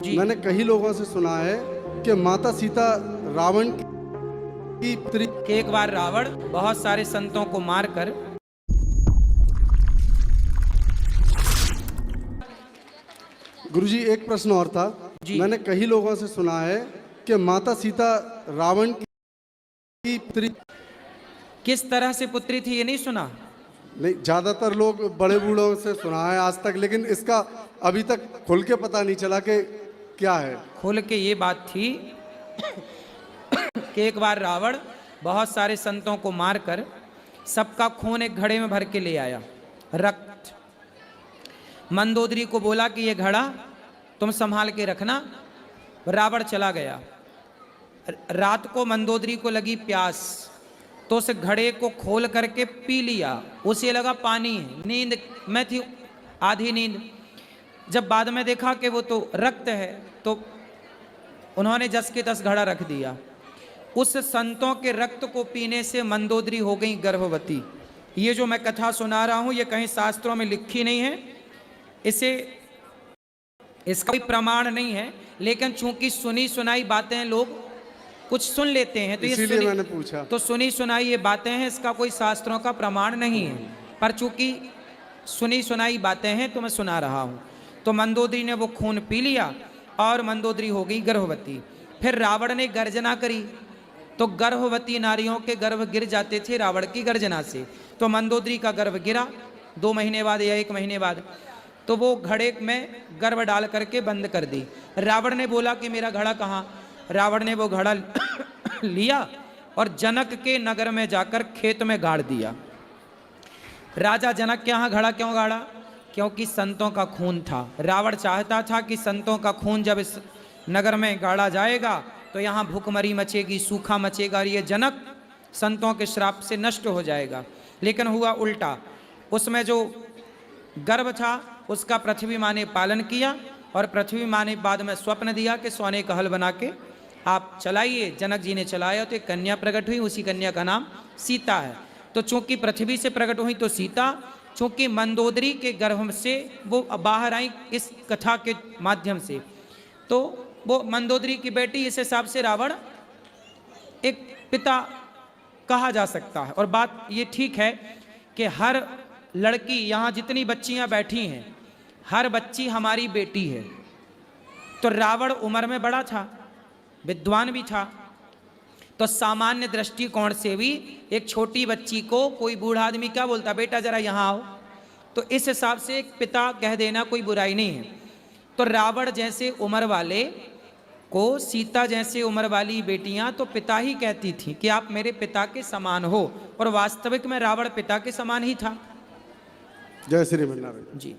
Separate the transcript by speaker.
Speaker 1: जी।
Speaker 2: मैंने कई लोगों से सुना है कि माता सीता रावण की पुत्री।
Speaker 1: कि एक बार रावण बहुत सारे संतों को मारकर
Speaker 2: गुरुजी एक प्रश्न और था।
Speaker 1: जी।
Speaker 2: मैंने कई लोगों से सुना है कि माता सीता रावण की पुत्री।
Speaker 1: किस तरह से पुत्री थी ये नहीं सुना?
Speaker 2: नहीं, ज्यादातर लोग बड़े बूढ़ों से सुना है आज तक, लेकिन इसका अभी तक खुल के पता नहीं चला कि क्या है।
Speaker 1: खोल के ये बात थी कि एक बार रावण बहुत सारे संतों को मारकर सबका खून एक घड़े में भर के ले आया, रक्त। मंदोदरी को बोला कि ये घड़ा तुम संभाल के रखना। रावण चला गया। रात को मंदोदरी को लगी प्यास, तो उस घड़े को खोल करके पी लिया। उसे लगा पानी है। नींद में थी, आधी नींद। जब बाद में देखा कि वो तो रक्त है, तो उन्होंने जस के तस घड़ा रख दिया। उस संतों के रक्त को पीने से मंदोदरी हो गई गर्भवती। ये जो मैं कथा सुना रहा हूं, ये कहीं शास्त्रों में लिखी नहीं है, इसका कोई प्रमाण नहीं है, लेकिन चूंकि सुनी सुनाई बातें लोग कुछ सुन लेते हैं, तो
Speaker 2: इसीलिए मैंने पूछा।
Speaker 1: तो सुनी सुनाई ये बातें हैं, इसका कोई शास्त्रों का प्रमाण नहीं है, पर चूंकि सुनी सुनाई बातें हैं तो मैं सुना रहा हूं। तो मंदोदरी ने वो खून पी लिया और मंदोदरी हो गई गर्भवती। फिर रावण ने गर्जना करी, तो गर्भवती नारियों के गर्भ गिर जाते थे रावण की गर्जना से। तो मंदोदरी का गर्भ गिरा 2 महीने बाद या 1 महीने बाद, तो वो घड़े में गर्भ डाल करके बंद कर दी। रावण ने बोला कि मेरा घड़ा कहाँ? रावण ने वो घड़ा लिया और जनक के नगर में जाकर खेत में गाड़ दिया। राजा जनक के यहाँ घड़ा क्यों गाड़ा? क्योंकि संतों का खून था। रावण चाहता था कि संतों का खून जब इस नगर में गाड़ा जाएगा तो यहाँ भूखमरी मचेगी, सूखा मचेगा और ये जनक संतों के श्राप से नष्ट हो जाएगा। लेकिन हुआ उल्टा। उसमें जो गर्भ था उसका पृथ्वी माँ ने पालन किया, और पृथ्वी माँ ने बाद में स्वप्न दिया कि सोने का हल बना के आप चलाइए। जनक जी ने चलाया तो एक कन्या प्रकट हुई, उसी कन्या का नाम सीता है। तो चूंकि पृथ्वी से प्रकट हुई तो सीता, चूंकि मंदोदरी के गर्भ से वो बाहर आई इस कथा के माध्यम से, तो वो मंदोदरी की बेटी, इस हिसाब से रावण एक पिता कहा जा सकता है। और बात ये ठीक है कि हर लड़की, यहाँ जितनी बच्चियां बैठी हैं, हर बच्ची हमारी बेटी है। तो रावण उम्र में बड़ा था, विद्वान भी था, तो सामान्य दृष्टिकोण से भी एक छोटी बच्ची को कोई बूढ़ा आदमी क्या बोलता, बेटा जरा यहाँ आओ। तो इस हिसाब से एक पिता कह देना कोई बुराई नहीं है। तो रावण जैसे उम्र वाले को सीता जैसे उम्र वाली बेटियां तो पिता ही कहती थी कि आप मेरे पिता के समान हो, और वास्तविक में रावण पिता के समान ही था।
Speaker 2: जय श्री मन्नारायण
Speaker 1: जी।